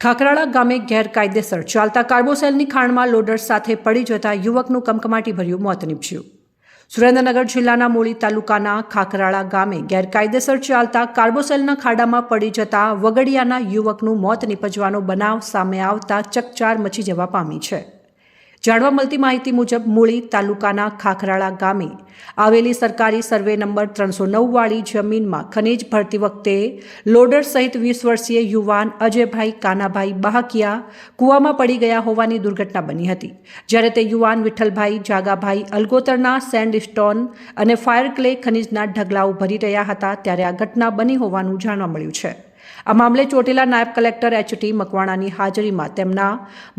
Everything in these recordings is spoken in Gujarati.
ખાખરાળા ગામે ગેરકાયદેસર ચાલતા કાર્બોસેલની ખાણમાં લોડર સાથે પડી જતા યુવકનું કમકમાટીભર્યું મોત નીપજ્યું। સુરેન્દ્રનગર જિલ્લાના મૂળી તાલુકાના ખાખરાળા ગામે ગેરકાયદેસર ચાલતા કાર્બોસેલના ખાડામાં પડી જતા વગડિયાના યુવકનું મોત નીપજવાનો બનાવ સામે આવતા ચકચાર મચી જવા પામી છે। જાણવા મળતી માહિતી મુજબ મૂળી તાલુકાના ખાખરાળા ગામે આવેલી સરકારી સર્વે નંબર 309 વાળી જમીનમાં ખનીજ ભરતી વખતે લોડર સહિત 20 વર્ષીય યુવાન અજયભાઈ કાનાભાઈ બહાકિયા કૂવામાં પડી ગયા હોવાની દુર્ઘટના બની હતી। જ્યારે તે યુવાન વિઠ્ઠલભાઈ જાગાભાઈ અલગોતરના સેન્ડસ્ટોન અને ફાયર ક્લે ખનીજના ઢગલાઓ ભરી રહ્યા હતા ત્યારે આ ઘટના બની હોવાનું જાણવા મળ્યું છે। આ મામલે ચોટીલા નાયબ કલેક્ટર એચ.ટી. મકવાણાની હાજરીમાં તેમના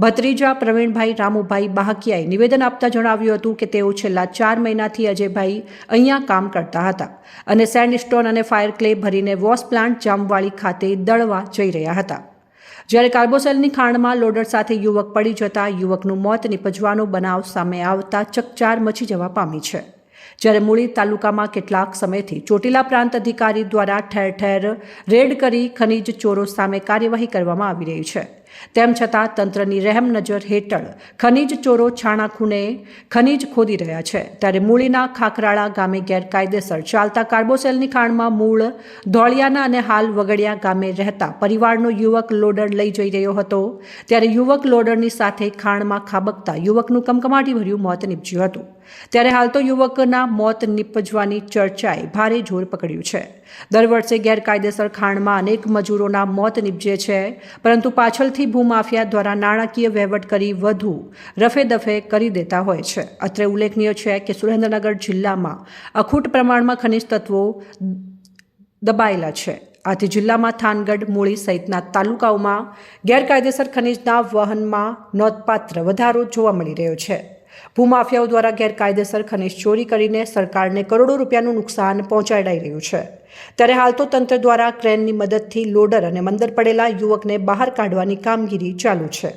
ભત્રીજા પ્રવીણભાઈ રામુભાઈ બહાકિયાએ નિવેદન આપતા જણાવ્યું હતું કે તેઓ છેલ્લા 4 મહિનાથી અજયભાઈ અહીંયા કામ કરતા હતા અને સેન્ડસ્ટોન અને ફાયર ક્લે ભરીને વોશ પ્લાન્ટ જામવાળી ખાતે દળવા જઈ રહ્યા હતા। જ્યારે કાર્બોસેલની ખાણમાં લોડર સાથે યુવક પડી જતા યુવકનું મોત નીપજવાનો બનાવ સામે આવતા ચકચાર મચી જવા પામી છે। જ્યારે મૂળી તાલુકામાં કેટલાક સમયથી ચોટીલા પ્રાંત અધિકારી દ્વારા ઠેર ઠેર રેડ કરી ખનીજ ચોરો સામે કાર્યવાહી કરવામાં આવી રહી છે। તેમ છતાં તંત્રની રહેમ નજર હેઠળ ખનીજ ચોરો છાણા ખૂણે ખનીજ ખોદી રહ્યા છે। ત્યારે મૂળીના ખાખરાળા ગામે ગેરકાયદેસર ચાલતા કાર્બોસેલની ખાણમાં મૂળ ધોળિયાના અને હાલ વગડિયા ગામે રહેતા પરિવારનો યુવક લોડર લઈ જઈ રહ્યો હતો ત્યારે યુવક લોડરની સાથે ખાણમાં ખાબકતા યુવકનું કમકમાટીભર્યું મોત નીપજ્યું હતું। ત્યારે હાલ તો યુવકના મોત નીપજવાની ચર્ચાએ ભારે જોર પકડ્યું છે। દર વર્ષે ગેરકાયદેસર ખાણમાં અનેક મજૂરોના મોત નીપજે છે પરંતુ પાછળથી ભૂમાફિયા દ્વારા નાણાકીય વહીવટ કરી વધુ રફેદફે કરી દેતા હોય છે। અત્રે ઉલ્લેખનીય છે કે સુરેન્દ્રનગર જિલ્લામાં અખૂટ પ્રમાણમાં ખનિજ તત્વો દબાયેલા છે। આથી જિલ્લામાં થાનગઢ મૂળી સહિતના તાલુકાઓમાં ગેરકાયદેસર ખનિજના વહનમાં નોંધપાત્ર વધારો જોવા મળી રહ્યો છે। ભૂમાફિયાઓ દ્વારા ગેરકાયદેસર ખનિજ ચોરી કરીને સરકારને કરોડો રૂપિયાનું નુકસાન પહોંચાડાઈ રહ્યું છે। ત્યારે હાલ તો તંત્ર દ્વારા ક્રેનની મદદથી લોડર અને મંદર પડેલા યુવકને બહાર કાઢવાની કામગીરી ચાલુ છે।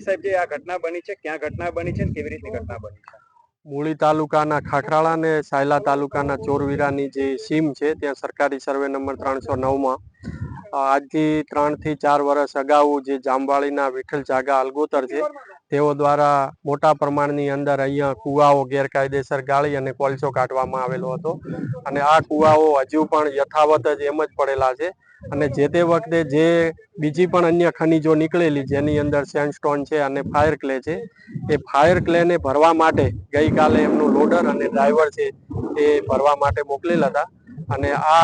સાહેબ, જે આ ઘટના બની છે, ક્યાં ઘટના બની છે, કેવી રીતે ઘટના બની છે? મૂળી તાલુકાના ખાખરાળા અને સાયલા તાલુકાના ચોરવીરાની જે સીમ છે ત્યાં સરકારી સર્વે નંબર 309માં આજથી 3 થી 4 વર્ષ અગાઉ જે જામવાળીના વિઠ્ઠલ જાગા અલગોતર છે તેઓ દ્વારા મોટા પ્રમાણની અંદર અહીંયા કુવાઓ ગેરકાયદેસર ગાળી અને કોલસો કાઢવામાં આવેલો હતો અને આ કુવાઓ હજુ પણ યથાવત જ એમ જ પડેલા છે અને જે તે વખતે જે બીજી પણ અન્ય ખનીજો નીકળેલી જેની અંદર સેન્ડસ્ટોન છે અને ફાયર ક્લે છે એ ફાયર ક્લેને ભરવા માટે ગઈકાલે એમનું લોડર અને ડ્રાઈવર છે એ ભરવા માટે મોકલેલા હતા અને આ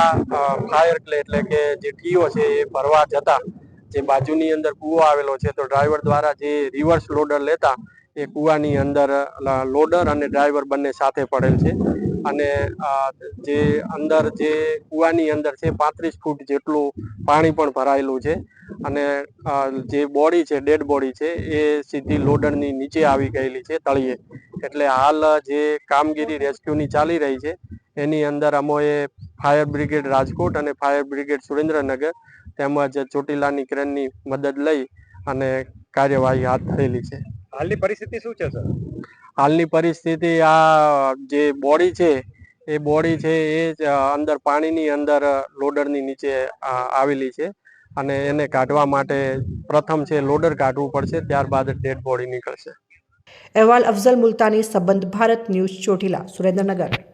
ફાયર ક્લે એટલે કે જે ટીઓ છે એ ભરવા જતા જે બાજુની અંદર કૂવો આવેલો છે તો ડ્રાઈવર દ્વારા જે રિવર્સ લોડર લેતા એ કૂવાની અંદર લોડર અને ડ્રાઈવર બંને સાથે પડેલ છે અને જે અંદર જે કૂવાની અંદર છે 35 ફૂટ જેટલું પાણી પણ ભરાયેલું છે અને જે બોડી છે ડેડ બોડી છે એ સીધી લોડરની નીચે આવી ગયેલી છે તળિયે। એટલે હાલ જે કામગીરી રેસ્ક્યુની ચાલી રહી છે એની અંદર અમોએ ફાયર બ્રિગેડ રાજકોટ અને ફાયર બ્રિગેડ સુરેન્દ્રનગર તેમજ ચોટીલાની ક્રેનની મદદ લઈ અને કાર્યવાહી હાથ ધરેલી છે। હાલની પરિસ્થિતિ શું છે સર? હાલની પરિસ્થિતિ આ જે બોડી છે એ બોડી છે એ અંદર પાણીની અંદર લોડરની નીચે આવેલી છે અને એને કાઢવા માટે પ્રથમ છે લોડર કાઢવું પડશે, ત્યારબાદ ડેડ બોડી નીકળશે। અહેવાલ અફઝલ મુલ્તાની, સંબંધ ભારત ન્યૂઝ, ચોટીલા, સુરેન્દ્રનગર।